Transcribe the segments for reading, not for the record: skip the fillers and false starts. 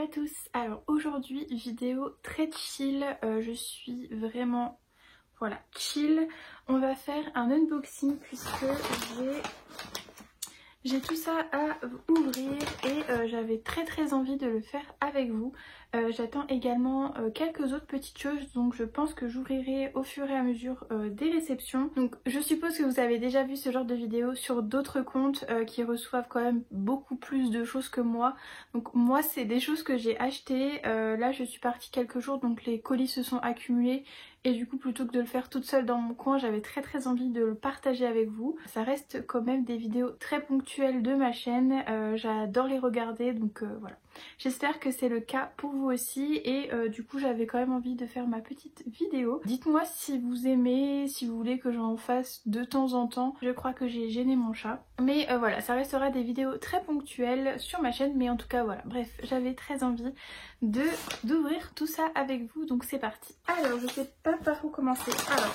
à tous. Alors aujourd'hui vidéo très chill, je suis vraiment voilà chill. On va faire un unboxing puisque j'ai tout ça à ouvrir et j'avais très envie de le faire avec vous. J'attends également quelques autres petites choses, donc je pense que j'ouvrirai au fur et à mesure des réceptions. Donc je suppose que vous avez déjà vu ce genre de vidéo sur d'autres comptes qui reçoivent quand même beaucoup plus de choses que moi. Donc moi c'est des choses que j'ai achetées, là je suis partie quelques jours donc les colis se sont accumulés. Et du coup plutôt que de le faire toute seule dans mon coin, j'avais très envie de le partager avec vous. Ça reste quand même des vidéos très ponctuelles de ma chaîne, j'adore les regarder donc voilà. J'espère que c'est le cas pour vous aussi et du coup j'avais quand même envie de faire ma petite vidéo. Dites-moi si vous aimez, si vous voulez que j'en fasse de temps en temps. Je crois que j'ai gêné mon chat. Mais voilà, ça restera des vidéos très ponctuelles sur ma chaîne, mais en tout cas voilà. Bref, j'avais très envie d'ouvrir tout ça avec vous, donc c'est parti. Alors je sais pas par où commencer. Alors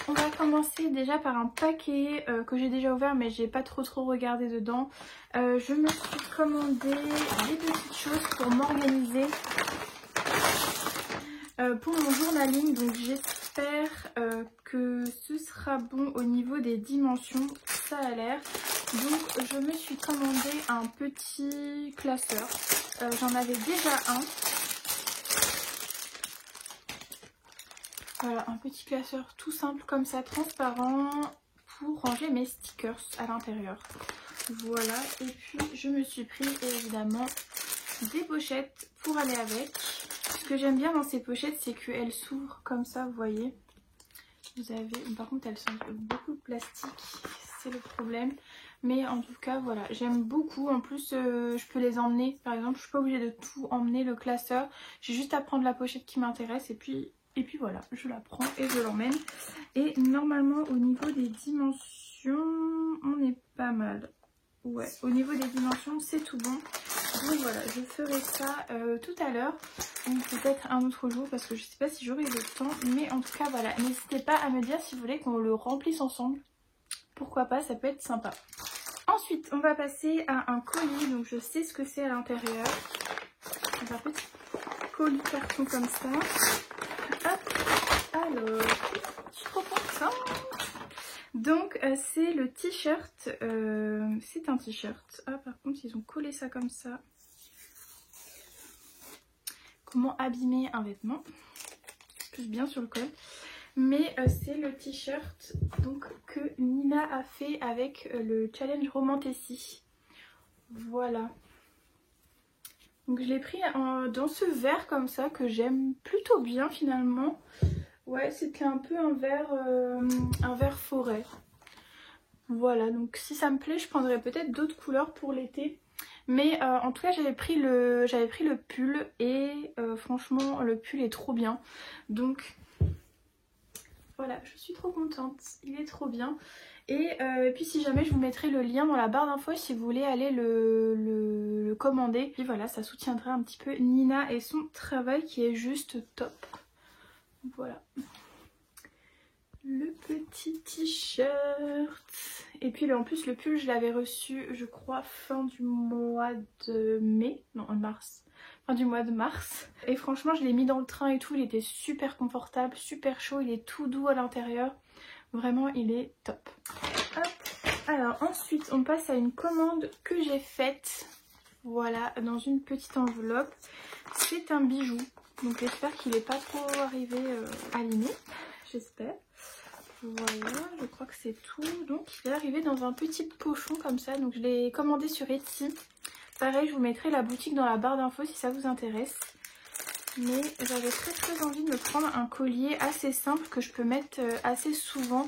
on va commencer déjà par un paquet que j'ai déjà ouvert mais j'ai pas trop regardé dedans. Je me suis commandé des petites choses pour m'organiser pour mon journaling, donc j'espère que ce sera bon au niveau des dimensions, ça a l'air. Donc je me suis commandé un petit classeur, j'en avais déjà un. Voilà, un petit classeur tout simple comme ça, transparent, pour ranger mes stickers à l'intérieur. Voilà, et puis je me suis pris évidemment des pochettes pour aller avec. Ce que j'aime bien dans ces pochettes, c'est qu'elles s'ouvrent comme ça, vous voyez. Vous avez, par contre elles sont beaucoup de plastique, c'est le problème. Mais en tout cas voilà, j'aime beaucoup. En plus je peux les emmener, par exemple je suis pas obligée de tout emmener le classeur. J'ai juste à prendre la pochette qui m'intéresse et puis voilà, je la prends et je l'emmène. Et normalement au niveau des dimensions, on est pas mal. Ouais, au niveau des dimensions c'est tout bon. Donc voilà, je ferai ça tout à l'heure ou peut-être un autre jour parce que je sais pas si j'aurai le temps. Mais en tout cas voilà, n'hésitez pas à me dire si vous voulez qu'on le remplisse ensemble. Pourquoi pas, ça peut être sympa. Ensuite on va passer à un colis, donc je sais ce que c'est à l'intérieur. Un petit colis carton comme ça. Hop, alors, je suis trop contente. Donc c'est le t-shirt, c'est un t-shirt. Ah par contre ils ont collé ça comme ça. Comment abîmer un vêtement? Plus bien sur le col. Mais c'est le t-shirt donc que Nina a fait avec le challenge Romantécie. Voilà. Donc je l'ai pris dans ce vert comme ça que j'aime plutôt bien finalement. Ouais, c'était un peu un vert forêt. Voilà, donc si ça me plaît, je prendrai peut-être d'autres couleurs pour l'été. Mais en tout cas, j'avais pris le pull et franchement, le pull est trop bien. Donc voilà, je suis trop contente, il est trop bien. Et puis si jamais, je vous mettrai le lien dans la barre d'infos si vous voulez aller le commander. Et voilà, ça soutiendra un petit peu Nina et son travail qui est juste top. Voilà. Le petit t-shirt. Et puis en plus le pull je l'avais reçu je crois fin du mois de mai. Non mars. Fin du mois de mars. Et franchement je l'ai mis dans le train et tout. Il était super confortable, super chaud. Il est tout doux à l'intérieur. Vraiment il est top. Hop. Alors ensuite on passe à une commande que j'ai faite. Voilà, dans une petite enveloppe. C'est un bijou. Donc j'espère qu'il n'est pas trop arrivé abîmé. J'espère. Voilà, je crois que c'est tout. Donc il est arrivé dans un petit pochon comme ça. Donc je l'ai commandé sur Etsy. Pareil, je vous mettrai la boutique dans la barre d'infos si ça vous intéresse. Mais j'avais très envie de me prendre un collier assez simple que je peux mettre assez souvent.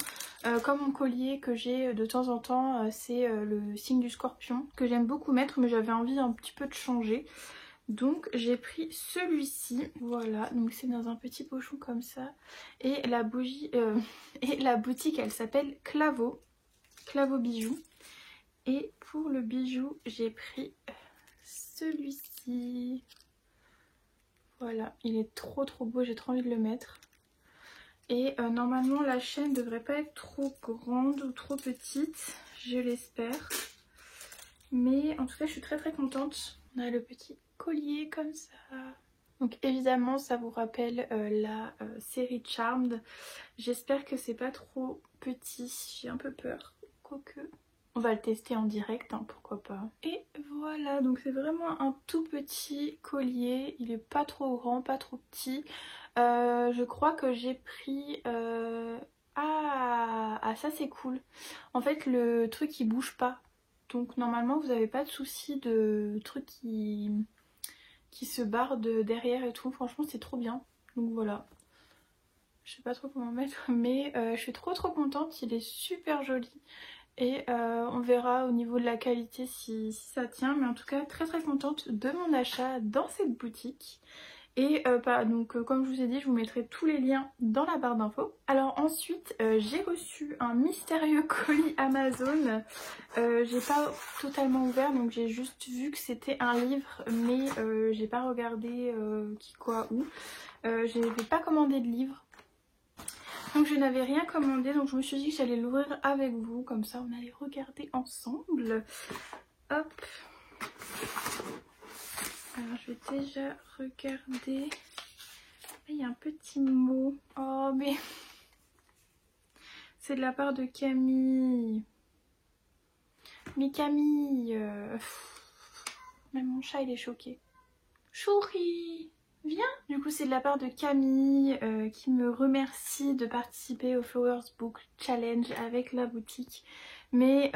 Comme mon collier que j'ai de temps en temps, c'est le signe du scorpion. Que j'aime beaucoup mettre mais j'avais envie un petit peu de changer. Donc j'ai pris celui-ci, voilà, donc c'est dans un petit pochon comme ça. Et la bougie, et la boutique elle s'appelle Clavo Bijoux. Et pour le bijou j'ai pris celui-ci. Voilà, il est trop beau, j'ai trop envie de le mettre. Et normalement la chaîne devrait pas être trop grande ou trop petite, je l'espère. Mais en tout cas je suis très contente. On a le petit collier comme ça. Donc évidemment ça vous rappelle la série Charmed. J'espère que c'est pas trop petit, j'ai un peu peur. Quoique, on va le tester en direct, hein, pourquoi pas. Et voilà, donc c'est vraiment un tout petit collier. Il est pas trop grand, pas trop petit. Je crois que j'ai pris... Ah, ça c'est cool. En fait le truc il bouge pas. Donc normalement vous n'avez pas de souci de trucs qui se barre de derrière et tout. Franchement c'est trop bien. Donc voilà. Je sais pas trop comment mettre mais je suis trop contente. Il est super joli. Et on verra au niveau de la qualité si ça tient. Mais en tout cas très contente de mon achat dans cette boutique. Et donc comme je vous ai dit, je vous mettrai tous les liens dans la barre d'infos. Alors ensuite j'ai reçu un mystérieux colis Amazon. J'ai pas totalement ouvert, donc j'ai juste vu que c'était un livre, mais j'ai pas regardé qui, quoi, où. Je n'avais pas commandé de livre, donc je n'avais rien commandé, donc je me suis dit que j'allais l'ouvrir avec vous, comme ça on allait regarder ensemble. Hop. Alors je vais déjà regarder. Il y a un petit mot. Oh mais c'est de la part de Camille. Mais Camille, même mon chat il est choqué. Chouri, viens. Du coup c'est de la part de Camille qui me remercie de participer au Flowers Book Challenge avec la boutique. Mais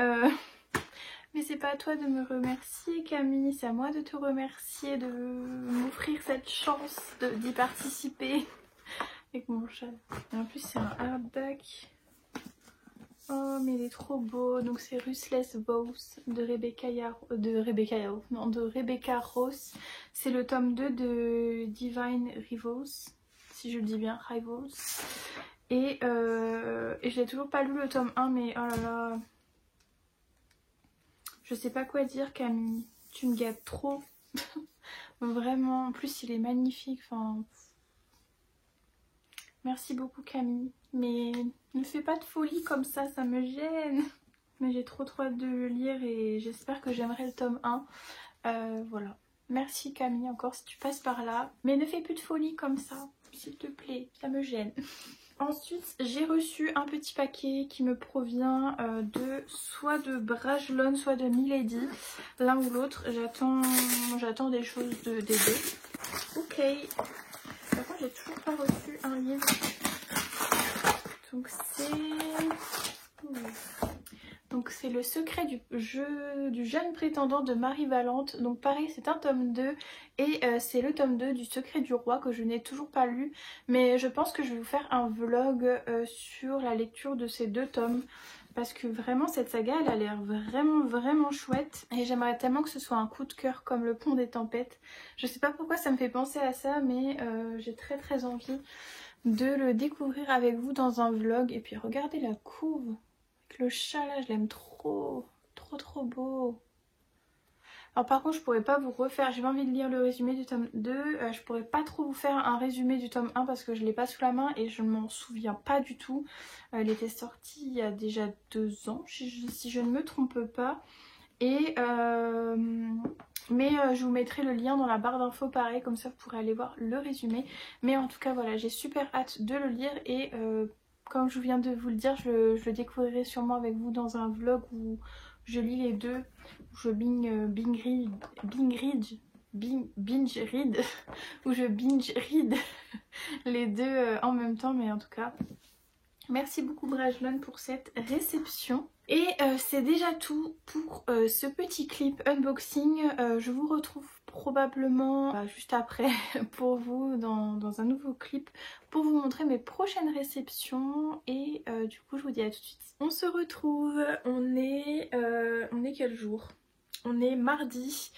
c'est pas à toi de me remercier Camille, c'est à moi de te remercier de m'offrir cette chance d'y participer avec mon chat. Et en plus c'est un hardback. Oh mais il est trop beau. Donc c'est Ruthless Vows de Rebecca Ross. C'est le tome 2 de Divine Rivals, si je le dis bien, Rivals. Et je n'ai toujours pas lu le tome 1, mais oh là là. Je sais pas quoi dire Camille, tu me gâtes trop. Vraiment, en plus il est magnifique, enfin... Merci beaucoup Camille, mais ne fais pas de folie comme ça me gêne. Mais j'ai trop hâte de le lire et j'espère que j'aimerai le tome 1. Voilà. Merci Camille encore si tu passes par là. Mais ne fais plus de folie comme ça, s'il te plaît, ça me gêne. Ensuite, j'ai reçu un petit paquet qui me provient soit de Brajlon, soit de Milady. L'un ou l'autre. J'attends des choses des deux. Ok. Par contre, j'ai toujours pas reçu un livre. Donc c'est Le secret du jeune prétendant de Marie Valente. Donc pareil, c'est un tome 2 et c'est le tome 2 du Secret du roi que je n'ai toujours pas lu. Mais je pense que je vais vous faire un vlog sur la lecture de ces deux tomes. Parce que vraiment cette saga elle a l'air vraiment chouette. Et j'aimerais tellement que ce soit un coup de cœur comme Le Pont des Tempêtes. Je sais pas pourquoi ça me fait penser à ça, mais j'ai très envie de le découvrir avec vous dans un vlog. Et puis regardez la couve. Le chat là, je l'aime trop beau. Alors par contre je pourrais pas vous refaire, j'ai pas envie de lire le résumé du tome 2, je pourrais pas trop vous faire un résumé du tome 1 parce que je l'ai pas sous la main et je ne m'en souviens pas du tout. Il était sorti il y a déjà 2 ans si je ne me trompe pas. Et je vous mettrai le lien dans la barre d'infos pareil, comme ça vous pourrez aller voir le résumé. Mais en tout cas voilà, j'ai super hâte de le lire et comme je viens de vous le dire, je le découvrirai sûrement avec vous dans un vlog où je lis les deux, où je binge read les deux en même temps. Mais en tout cas, merci beaucoup Brajlon pour cette réception. Et c'est déjà tout pour ce petit clip unboxing. Je vous retrouve probablement juste après pour vous dans un nouveau clip pour vous montrer mes prochaines réceptions. Et du coup je vous dis à tout de suite. On se retrouve, on est quel jour ? On est mardi.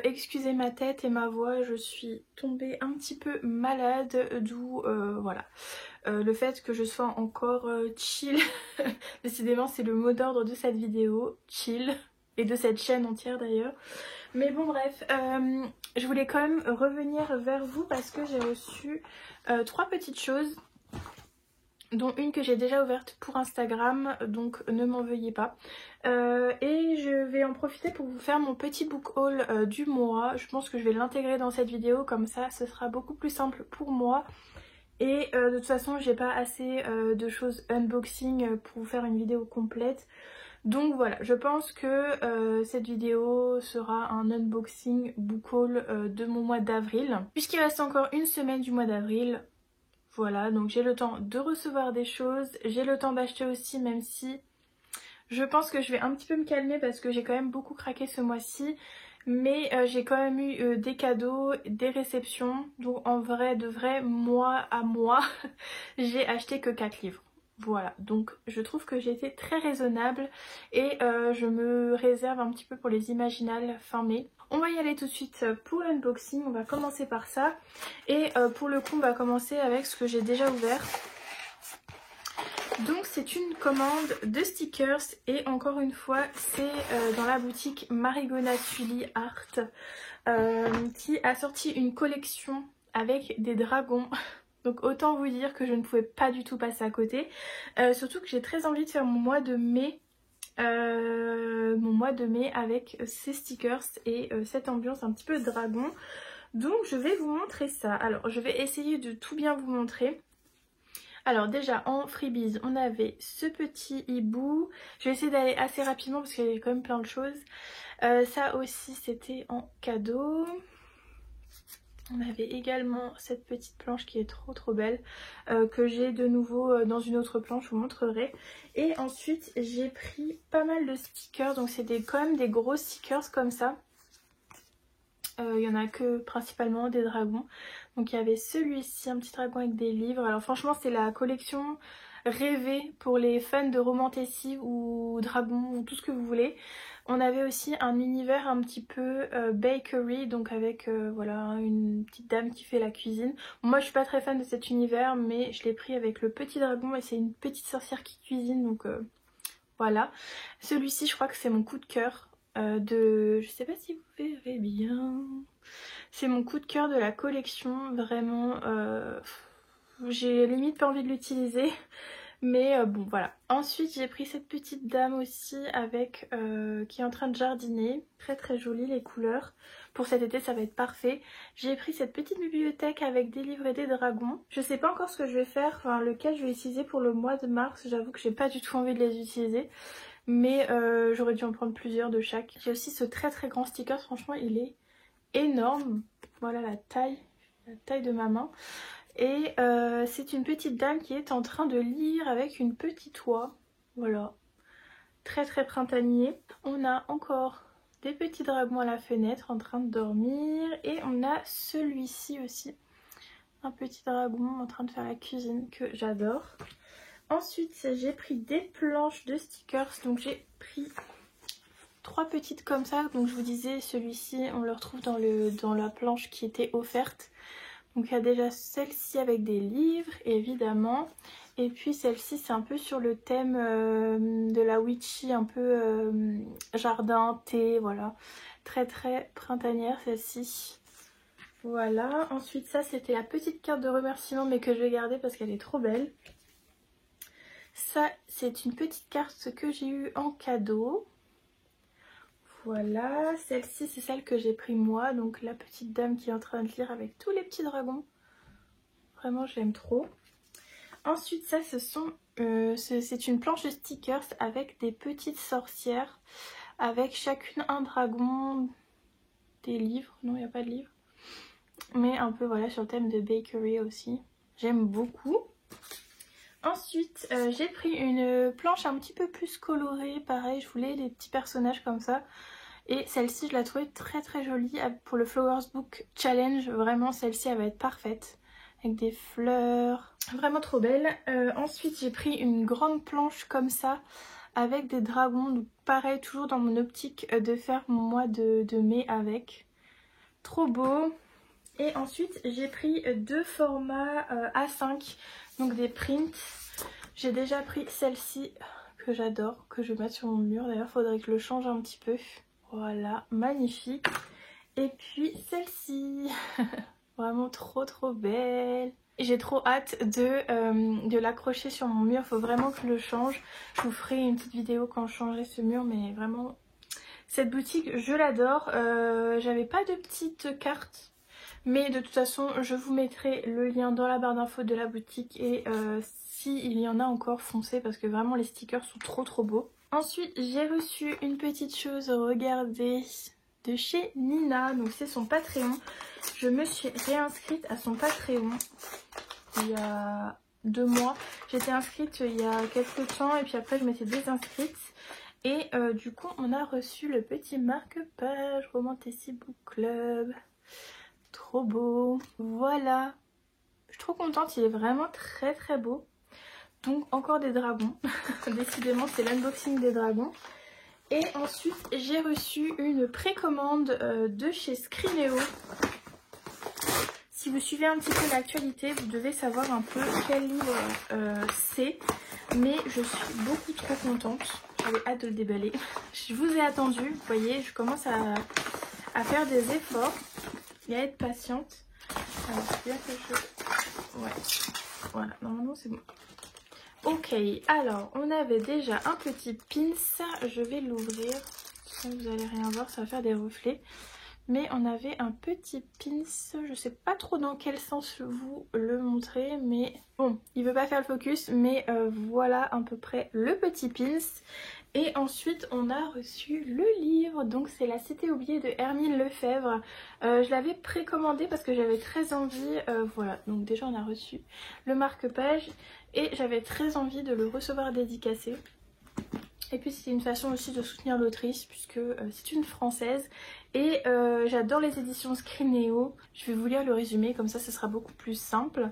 Excusez ma tête et ma voix, je suis tombée un petit peu malade, d'où voilà. Le fait que je sois encore chill, décidément c'est le mot d'ordre de cette vidéo, chill, et de cette chaîne entière d'ailleurs. Mais bon bref, je voulais quand même revenir vers vous parce que j'ai reçu 3 petites choses. dont une que j'ai déjà ouverte pour Instagram, donc ne m'en veuillez pas. Et je vais en profiter pour vous faire mon petit book haul du mois. Je pense que je vais l'intégrer dans cette vidéo, comme ça ce sera beaucoup plus simple pour moi. Et de toute façon j'ai pas assez de choses unboxing pour vous faire une vidéo complète. Donc voilà, je pense que cette vidéo sera un unboxing book haul de mon mois d'avril. Puisqu'il reste encore une semaine du mois d'avril, voilà, donc j'ai le temps de recevoir des choses, j'ai le temps d'acheter aussi, même si je pense que je vais un petit peu me calmer parce que j'ai quand même beaucoup craqué ce mois-ci. Mais j'ai quand même eu des cadeaux, des réceptions, donc en vrai de vrai, mois à mois, j'ai acheté que 4 livres. Voilà, donc je trouve que j'ai été très raisonnable et je me réserve un petit peu pour les Imaginales fin mai. On va y aller tout de suite pour l'unboxing, on va commencer par ça. Et pour le coup, on va commencer avec ce que j'ai déjà ouvert. Donc c'est une commande de stickers et encore une fois c'est dans la boutique Marigona Tully Art qui a sorti une collection avec des dragons. Donc autant vous dire que je ne pouvais pas du tout passer à côté. Surtout que j'ai très envie de faire mon mois de mai. Avec ces stickers et cette ambiance un petit peu dragon. Donc je vais vous montrer ça. Alors je vais essayer de tout bien vous montrer. Alors déjà en freebies on avait ce petit hibou. Je vais essayer d'aller assez rapidement parce qu'il y avait quand même plein de choses. Ça aussi c'était en cadeau. On avait également cette petite planche qui est trop belle, que j'ai de nouveau dans une autre planche, je vous montrerai. Et ensuite j'ai pris pas mal de stickers, donc c'est quand même des gros stickers comme ça. Il y en a que principalement des dragons. Donc il y avait celui-ci, un petit dragon avec des livres. Alors franchement c'est la collection rêvée pour les fans de Romantasy ou dragons ou tout ce que vous voulez. On avait aussi un univers un petit peu bakery, donc avec voilà une petite dame qui fait la cuisine. Moi je suis pas très fan de cet univers, mais je l'ai pris avec le petit dragon et c'est une petite sorcière qui cuisine, donc voilà. Celui-ci je crois que c'est mon coup de cœur je sais pas si vous verrez bien. C'est mon coup de cœur de la collection, vraiment. J'ai limite pas envie de l'utiliser. Mais bon voilà. Ensuite j'ai pris cette petite dame aussi avec qui est en train de jardiner. Très jolie les couleurs. Pour cet été ça va être parfait. J'ai pris cette petite bibliothèque avec des livres et des dragons. Je sais pas encore ce que je vais faire, enfin lequel je vais utiliser pour le mois de mars. J'avoue que j'ai pas du tout envie de les utiliser. Mais j'aurais dû en prendre plusieurs de chaque. J'ai aussi ce très grand sticker, franchement il est énorme. Voilà la taille de ma main. Et c'est une petite dame qui est en train de lire avec une petite oie. Voilà, très printanier. On a encore des petits dragons à la fenêtre en train de dormir. Et on a celui-ci aussi, un petit dragon en train de faire la cuisine que j'adore. Ensuite j'ai pris des planches de stickers, donc j'ai pris 3 petites comme ça. Donc je vous disais celui-ci on le retrouve dans la planche qui était offerte. Donc il y a déjà celle-ci avec des livres évidemment, et puis celle-ci c'est un peu sur le thème de la witchy, un peu jardin, thé, voilà, très printanière celle-ci. Voilà, ensuite ça c'était la petite carte de remerciement mais que je vais garder parce qu'elle est trop belle. Ça c'est une petite carte que j'ai eue en cadeau. Voilà, celle-ci c'est celle que j'ai pris moi, donc la petite dame qui est en train de lire avec tous les petits dragons. Vraiment je l'aime trop. Ensuite ça c'est une planche de stickers avec des petites sorcières, avec chacune un dragon, des livres, non il n'y a pas de livres, mais un peu voilà sur le thème de bakery aussi. J'aime beaucoup. Ensuite j'ai pris une planche un petit peu plus colorée, pareil je voulais des petits personnages comme ça. Et celle-ci je la trouvais très jolie pour le Flowers Book Challenge. Vraiment celle-ci elle va être parfaite. Avec des fleurs. Vraiment trop belle. Ensuite j'ai pris une grande planche comme ça. Avec des dragons. Donc pareil toujours dans mon optique de faire mon mois de mai avec. Trop beau. Et ensuite j'ai pris 2 formats A5. Donc des prints. J'ai déjà pris celle-ci que j'adore. Que je vais mettre sur mon mur. D'ailleurs faudrait que je le change un petit peu. Voilà, magnifique. Et puis celle-ci, vraiment trop belle. j'ai trop hâte de l'accrocher sur mon mur. Il faut vraiment que je le change. Je vous ferai une petite vidéo quand je changerai ce mur, mais vraiment cette boutique je l'adore. J'avais pas de petite carte, mais de toute façon je vous mettrai le lien dans la barre d'infos de la boutique et s'il y en a encore, foncez parce que vraiment les stickers sont trop beaux. Ensuite j'ai reçu une petite chose, regardez, de chez Nina, donc c'est son Patreon. Je me suis réinscrite à son Patreon il y a 2 mois. J'étais inscrite il y a quelques temps et puis après je m'étais désinscrite. Et du coup on a reçu le petit marque-page Romantasy Book Club. Trop beau. Voilà. Je suis trop contente, il est vraiment très beau. Donc encore des dragons. Décidément c'est l'unboxing des dragons. Et ensuite j'ai reçu une précommande de chez Skrinéo. Si vous suivez un petit peu l'actualité, vous devez savoir un peu quel livre c'est. Mais je suis beaucoup trop contente. J'avais hâte de le déballer. Je vous ai attendu, vous voyez, je commence à faire des efforts et à être patiente. Alors, bien que je... Ouais, voilà, normalement c'est bon. Ok, alors on avait déjà un petit pins. Je vais l'ouvrir. Vous allez rien voir, ça va faire des reflets. Mais on avait un petit pins, je sais pas trop dans quel sens vous le montrer, mais bon, il veut pas faire le focus, mais voilà à peu près le petit pins. Et ensuite on a reçu le livre, donc c'est La Cité oubliée de Hermine Lefebvre. Je l'avais précommandé parce que j'avais très envie, voilà, donc déjà on a reçu le marque-page et j'avais très envie de le recevoir dédicacé. Et puis c'est une façon aussi de soutenir l'autrice puisque c'est une française. Et j'adore les éditions Skrinéo. Je vais vous lire le résumé, comme ça ce sera beaucoup plus simple.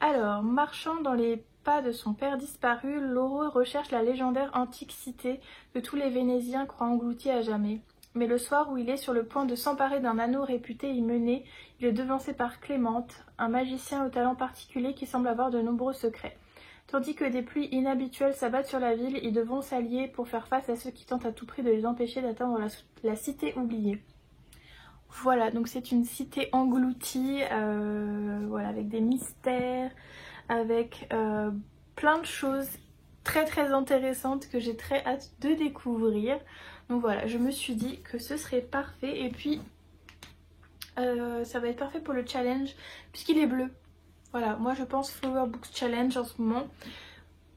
Alors, marchant dans les pas de son père disparu, Loro recherche la légendaire antique cité que tous les Vénésiens croient engloutie à jamais. Mais le soir où il est sur le point de s'emparer d'un anneau réputé y mener, il est devancé par Clémente, un magicien au talent particulier qui semble avoir de nombreux secrets. Tandis que des pluies inhabituelles s'abattent sur la ville, ils devront s'allier pour faire face à ceux qui tentent à tout prix de les empêcher d'atteindre la cité oubliée. Voilà, donc c'est une cité engloutie, voilà, avec des mystères, avec plein de choses très intéressantes que j'ai très hâte de découvrir. Donc voilà, je me suis dit que ce serait parfait et puis ça va être parfait pour le challenge puisqu'il est bleu. Voilà, moi je pense Flower Books Challenge en ce moment.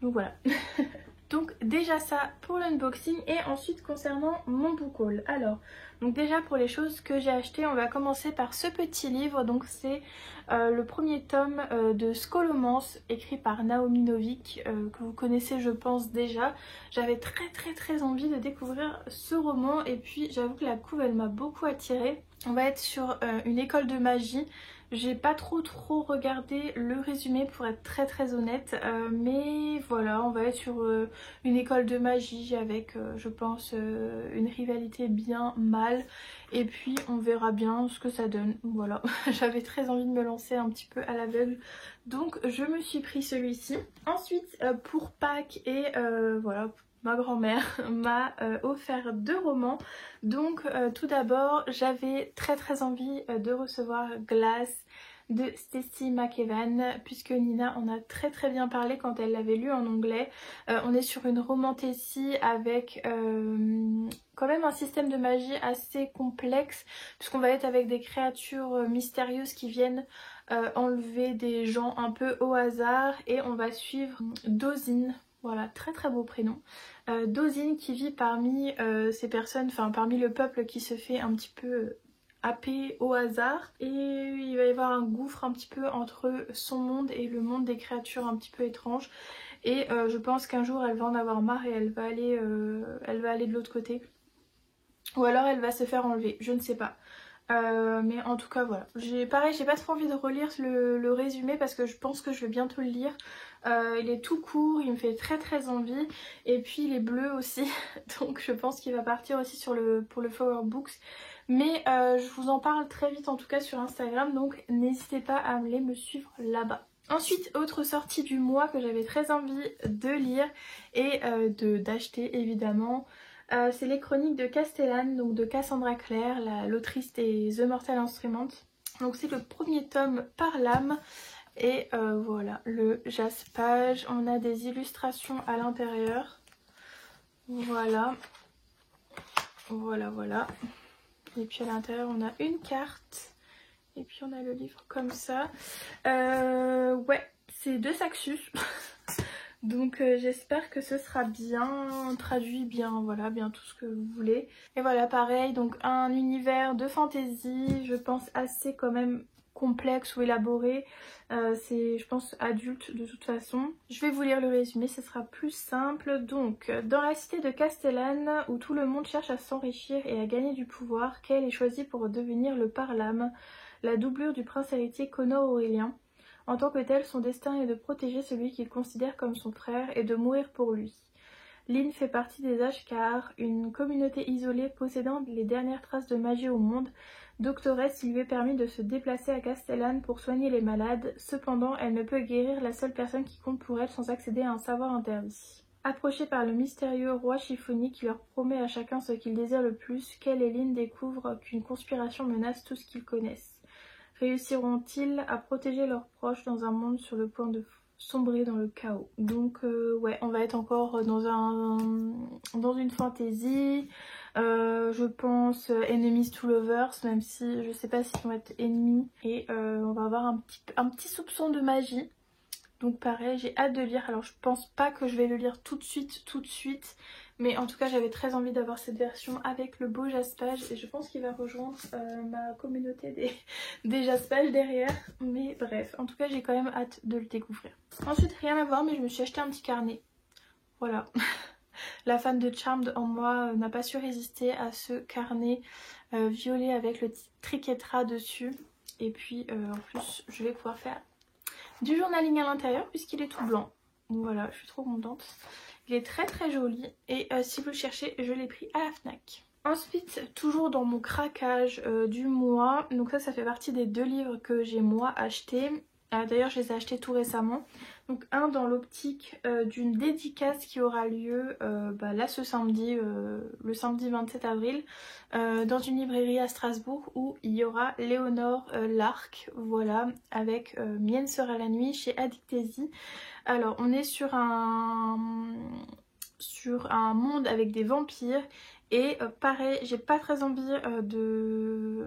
Donc voilà. Donc déjà ça pour l'unboxing et ensuite concernant mon book haul. Alors, donc déjà pour les choses que j'ai achetées, on va commencer par ce petit livre. Donc c'est le premier tome de Scholomance écrit par Naomi Novik que vous connaissez je pense déjà. J'avais très envie de découvrir ce roman et puis j'avoue que la couve elle m'a beaucoup attirée. On va être sur une école de magie. J'ai pas trop regardé le résumé pour être très honnête, mais voilà, on va être sur une école de magie avec je pense une rivalité bien mal et puis on verra bien ce que ça donne. Voilà, j'avais très envie de me lancer un petit peu à l'aveugle donc je me suis pris celui-ci. Ensuite pour Pâques et voilà, ma grand-mère m'a offert 2 romans. Donc tout d'abord j'avais très envie de recevoir Glass de Stacey McEwan puisque Nina en a très bien parlé quand elle l'avait lu en anglais. On est sur une romantasy avec quand même un système de magie assez complexe puisqu'on va être avec des créatures mystérieuses qui viennent enlever des gens un peu au hasard et on va suivre Dozin. Voilà, très beau prénom. Dozin qui vit parmi ces personnes, enfin parmi le peuple qui se fait un petit peu happer au hasard. Et il va y avoir un gouffre un petit peu entre son monde et le monde des créatures un petit peu étranges. Et je pense qu'un jour elle va en avoir marre et elle va aller de l'autre côté. Ou alors elle va se faire enlever, je ne sais pas. Mais en tout cas voilà, pareil j'ai pas trop envie de relire le résumé parce que je pense que je vais bientôt le lire. Il est tout court, il me fait très envie et puis il est bleu aussi donc je pense qu'il va partir aussi pour le Flower Books. Mais je vous en parle très vite en tout cas sur Instagram donc n'hésitez pas à aller me suivre là-bas. Ensuite, autre sortie du mois que j'avais très envie de lire et d'acheter évidemment. C'est les chroniques de Castellane, donc de Cassandra Clare, l'autrice des The Mortal Instruments. Donc c'est le premier tome par l'âme Et voilà le jaspage. On a des illustrations à l'intérieur. Voilà. Voilà, voilà. Et puis à l'intérieur on a une carte. Et puis on a le livre comme ça. Ouais, c'est de Saxus. Donc j'espère que ce sera bien traduit, bien voilà, bien tout ce que vous voulez. Et voilà, pareil, donc un univers de fantasy, je pense assez quand même complexe ou élaboré. C'est, je pense, adulte de toute façon. Je vais vous lire le résumé, ce sera plus simple. Donc, dans la cité de Castellane, où tout le monde cherche à s'enrichir et à gagner du pouvoir, Kael est choisi pour devenir le Parlame, la doublure du prince héritier Connor Aurélien. En tant que tel, son destin est de protéger celui qu'il considère comme son frère et de mourir pour lui. Lynn fait partie des Ashkar, une communauté isolée possédant les dernières traces de magie au monde. Doctoresse, il lui est permis de se déplacer à Castellane pour soigner les malades. Cependant, elle ne peut guérir la seule personne qui compte pour elle sans accéder à un savoir interdit. Approchés par le mystérieux roi chiffonnier qui leur promet à chacun ce qu'ils désirent le plus, Kael et Lynn découvrent qu'une conspiration menace tout ce qu'ils connaissent. Réussiront-ils à protéger leurs proches dans un monde sur le point de sombrer dans le chaos? Donc ouais, on va être encore dans une fantaisie. Je pense enemies to lovers, même si je sais pas s'ils vont être ennemis. Et on va avoir un petit soupçon de magie. Donc pareil, j'ai hâte de lire. Alors je pense pas que je vais le lire tout de suite. Mais en tout cas j'avais très envie d'avoir cette version avec le beau jaspage. Et je pense qu'il va rejoindre ma communauté des jaspages derrière. Mais bref, en tout cas j'ai quand même hâte de le découvrir. Ensuite, rien à voir, mais je me suis acheté un petit carnet. Voilà. La fan de Charmed en moi n'a pas su résister à ce carnet violet avec le triquetra dessus. Et puis en plus je vais pouvoir faire du journaling à l'intérieur puisqu'il est tout blanc. Donc voilà, je suis trop contente. Il est très très joli et si vous le cherchez, je l'ai pris à la Fnac. Ensuite, toujours dans mon craquage du mois, donc ça fait partie des 2 livres que j'ai moi achetés. D'ailleurs, je les ai achetés tout récemment. Donc un dans l'optique d'une dédicace qui aura lieu là ce samedi, le samedi 27 avril, dans une librairie à Strasbourg où il y aura Léonore Larc, voilà, avec Mienne sera la nuit chez Addictésie. Alors on est sur un monde avec des vampires et pareil, j'ai pas très envie de...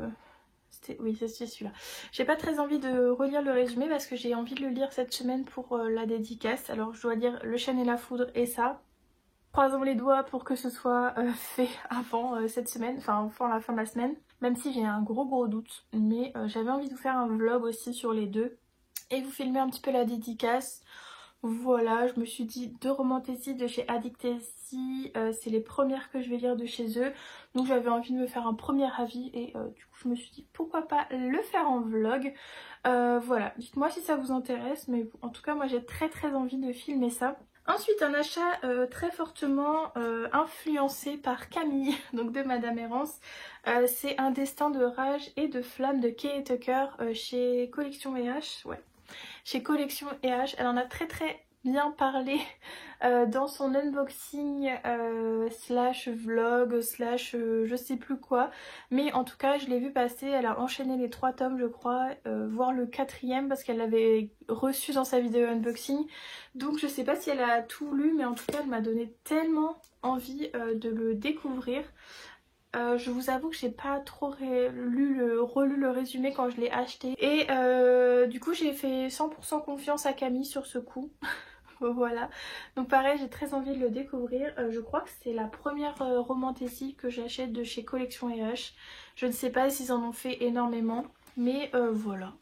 Oui, c'est celui-là. J'ai pas très envie de relire le résumé parce que j'ai envie de le lire cette semaine pour la dédicace. Alors je dois lire Le Chêne et la Foudre et ça. Croisons les doigts pour que ce soit fait avant cette semaine, enfin avant la fin de la semaine. Même si j'ai un gros doute. Mais j'avais envie de vous faire un vlog aussi sur les deux. Et vous filmer un petit peu la dédicace. Voilà, je me suis dit 2 romantésies de chez Addictésie, c'est les premières que je vais lire de chez eux. Donc j'avais envie de me faire un premier avis et du coup je me suis dit pourquoi pas le faire en vlog. Voilà, dites-moi si ça vous intéresse, mais en tout cas moi j'ai très envie de filmer ça. Ensuite un achat très fortement influencé par Camille, donc de Madame Errance. C'est Un destin de rage et de flamme de Kay Tucker chez Collection EH, ouais. Chez Collection EH, elle en a très bien parlé dans son unboxing slash vlog slash je sais plus quoi, mais en tout cas je l'ai vu passer, elle a enchaîné les 3 tomes je crois, voire le 4e parce qu'elle l'avait reçu dans sa vidéo unboxing, donc je sais pas si elle a tout lu, mais en tout cas elle m'a donné tellement envie de le découvrir. Je vous avoue que j'ai pas trop relu le résumé quand je l'ai acheté. Et du coup j'ai fait 100% confiance à Camille sur ce coup. Voilà. Donc pareil, j'ai très envie de le découvrir. Je crois que c'est la première romantésie que j'achète de chez Collection EH. Je ne sais pas s'ils en ont fait énormément. Mais voilà.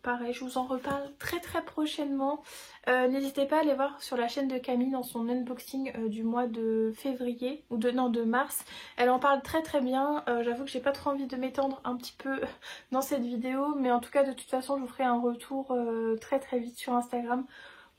Pareil, je vous en reparle très prochainement. N'hésitez pas à aller voir sur la chaîne de Camille dans son unboxing du mois de février ou de mars. Elle en parle très bien. J'avoue que j'ai pas trop envie de m'étendre un petit peu dans cette vidéo, mais en tout cas de toute façon je vous ferai un retour très vite sur Instagram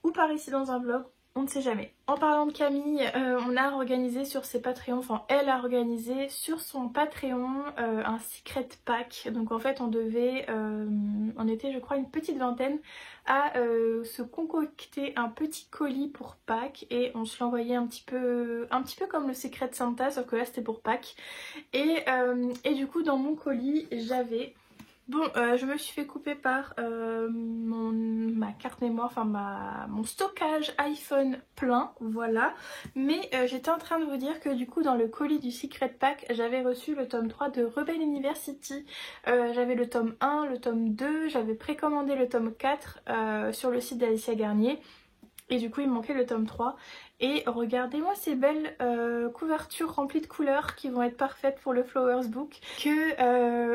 ou par ici dans un vlog. On ne sait jamais. En parlant de Camille, on a organisé sur ses Patreons, enfin elle a organisé sur son Patreon un secret pack. Donc en fait on devait, on était je crois une petite vingtaine à se concocter un petit colis pour Pâques et on se l'envoyait un petit peu comme le secret de Santa, sauf que là c'était pour Pâques. Et du coup dans mon colis j'avais Bon, je me suis fait couper par ma carte mémoire, enfin mon stockage iPhone plein, voilà. Mais j'étais en train de vous dire que du coup dans le colis du Secret Pack, j'avais reçu le tome 3 de Rebel University. J'avais le tome 1, le tome 2, j'avais précommandé le tome 4 sur le site d'Alicia Garnier. Et du coup il me manquait le tome 3. Et regardez-moi ces belles couvertures remplies de couleurs qui vont être parfaites pour le Flowers Book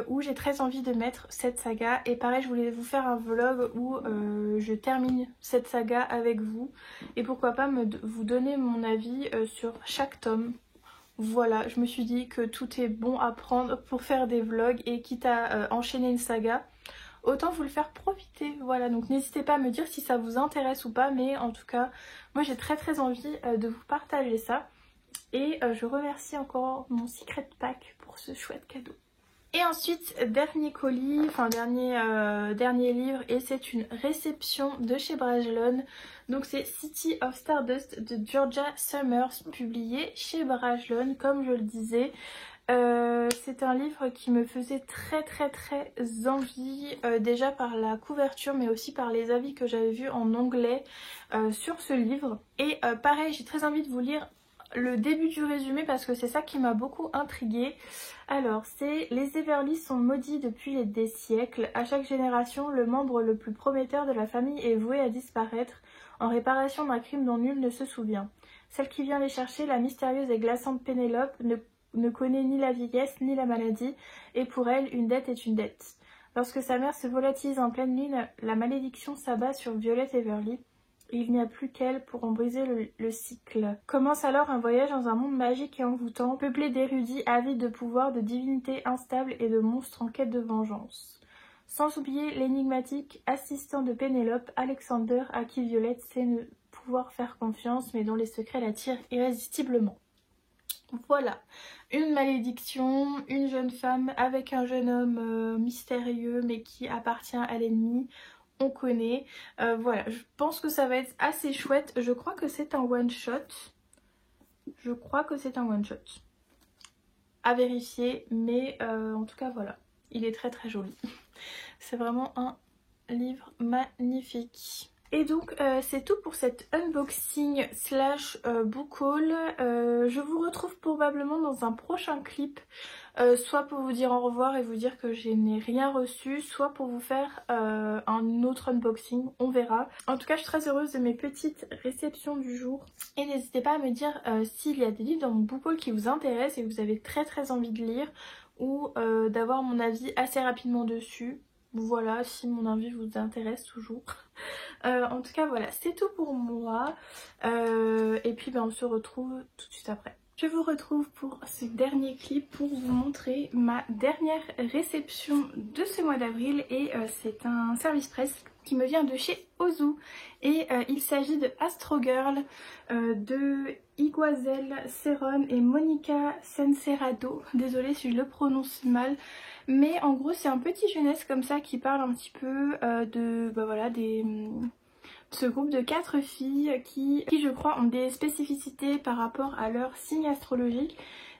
où j'ai très envie de mettre cette saga. Et pareil, je voulais vous faire un vlog où je termine cette saga avec vous. Et pourquoi pas vous donner mon avis sur chaque tome. Voilà, je me suis dit que tout est bon à prendre pour faire des vlogs et quitte à enchaîner une saga, autant vous le faire profiter. Voilà, donc n'hésitez pas à me dire si ça vous intéresse ou pas, mais en tout cas moi j'ai très envie de vous partager ça. Et je remercie encore mon Secret Pack pour ce chouette cadeau. Et ensuite, dernier colis, enfin dernier livre, et c'est une réception de chez Brajlon. Donc c'est City of Stardust de Georgia Summers, publié chez Brajlon, comme je le disais. C'est un livre qui me faisait très envie, déjà par la couverture mais aussi par les avis que j'avais vus en anglais sur ce livre. Et pareil, j'ai très envie de vous lire le début du résumé parce que c'est ça qui m'a beaucoup intriguée. Alors c'est: les Everly sont maudits depuis des siècles. À chaque génération, le membre le plus prometteur de la famille est voué à disparaître en réparation d'un crime dont nul ne se souvient. Celle qui vient les chercher, la mystérieuse et glaçante Pénélope, ne connaît ni la vieillesse ni la maladie, et pour elle, une dette est une dette. Lorsque sa mère se volatilise en pleine lune, la malédiction s'abat sur Violet Everly. Il n'y a plus qu'elle pour en briser le cycle. Commence alors un voyage dans un monde magique et envoûtant, peuplé d'érudits avides de pouvoir, de divinités instables et de monstres en quête de vengeance. Sans oublier l'énigmatique assistant de Pénélope, Alexander, à qui Violette sait ne pouvoir faire confiance, mais dont les secrets l'attirent irrésistiblement. Voilà, une malédiction, une jeune femme avec un jeune homme mystérieux mais qui appartient à l'ennemi. On connaît. Voilà, je pense que ça va être assez chouette. Je crois que c'est un one shot. À vérifier, mais en tout cas voilà, il est très joli. C'est vraiment un livre magnifique. Et donc c'est tout pour cet unboxing slash book haul. Je vous retrouve probablement dans un prochain clip, soit pour vous dire au revoir et vous dire que je n'ai rien reçu, soit pour vous faire un autre unboxing, on verra. En tout cas, je suis très heureuse de mes petites réceptions du jour. Et n'hésitez pas à me dire s'il y a des livres dans mon book haul qui vous intéressent et que vous avez très envie de lire, ou d'avoir mon avis assez rapidement dessus. Voilà, si mon avis vous intéresse toujours. En tout cas voilà, c'est tout pour moi. Et puis on se retrouve tout de suite après. Je vous retrouve pour ce dernier clip pour vous montrer ma dernière réception de ce mois d'avril. Et c'est un service presse qui me vient de chez Ozu. Et il s'agit de Astro Girl de Iguazel Cerón et Monica Senserado. Désolée si je le prononce mal. Mais en gros c'est un petit jeunesse comme ça qui parle un petit peu de ce groupe de 4 filles qui je crois ont des spécificités par rapport à leur signe astrologique.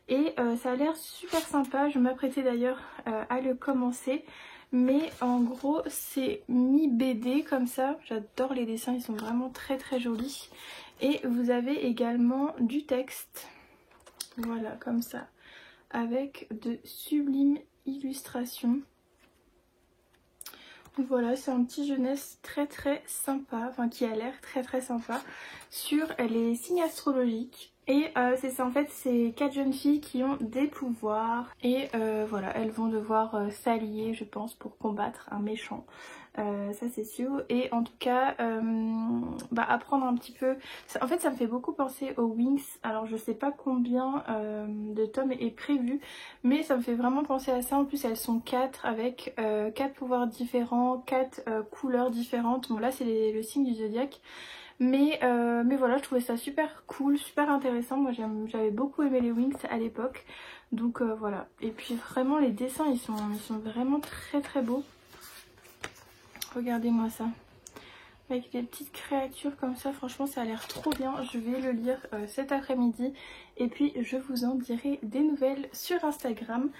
Et ça a l'air super sympa, je m'apprêtais d'ailleurs à le commencer. Mais en gros c'est mi-BD comme ça, j'adore les dessins, ils sont vraiment très jolis. Et vous avez également du texte, voilà comme ça, avec de sublimes illustrations. Voilà, c'est un petit jeunesse très sympa, enfin qui a l'air très sympa sur les signes astrologiques. Et c'est ça, en fait c'est 4 jeunes filles qui ont des pouvoirs et voilà, elles vont devoir s'allier je pense pour combattre un méchant. Ça c'est sûr. Et en tout cas apprendre un petit peu, en fait ça me fait beaucoup penser aux Wings. Alors je sais pas combien de tomes est prévu, mais ça me fait vraiment penser à ça. En plus elles sont 4 avec 4 pouvoirs différents, 4 couleurs différentes. Bon là c'est le signe du zodiaque. Mais voilà, je trouvais ça super cool, super intéressant. Moi j'avais beaucoup aimé les Wings à l'époque. Donc voilà. Et puis vraiment les dessins ils sont vraiment très beaux. Regardez-moi ça. avec des petites créatures comme ça. Franchement ça a l'air trop bien. Je vais le lire cet après-midi et puis je vous en dirai des nouvelles sur Instagram.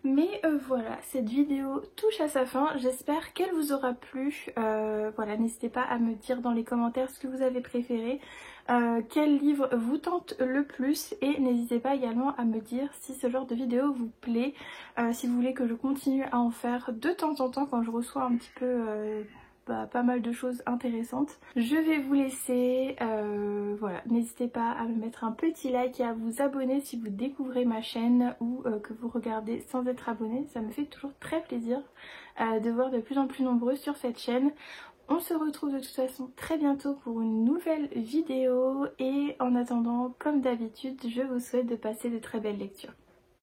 Mais voilà, cette vidéo touche à sa fin. J'espère qu'elle vous aura plu. Voilà, n'hésitez pas à me dire dans les commentaires ce que vous avez préféré. Quel livre vous tente le plus, et n'hésitez pas également à me dire si ce genre de vidéo vous plaît, si vous voulez que je continue à en faire de temps en temps quand je reçois un petit peu pas mal de choses intéressantes. Je vais vous laisser, voilà, n'hésitez pas à me mettre un petit like et à vous abonner si vous découvrez ma chaîne ou que vous regardez sans être abonné. Ça me fait toujours très plaisir de voir de plus en plus nombreux sur cette chaîne. On se retrouve de toute façon très bientôt pour une nouvelle vidéo et en attendant, comme d'habitude, je vous souhaite de passer de très belles lectures.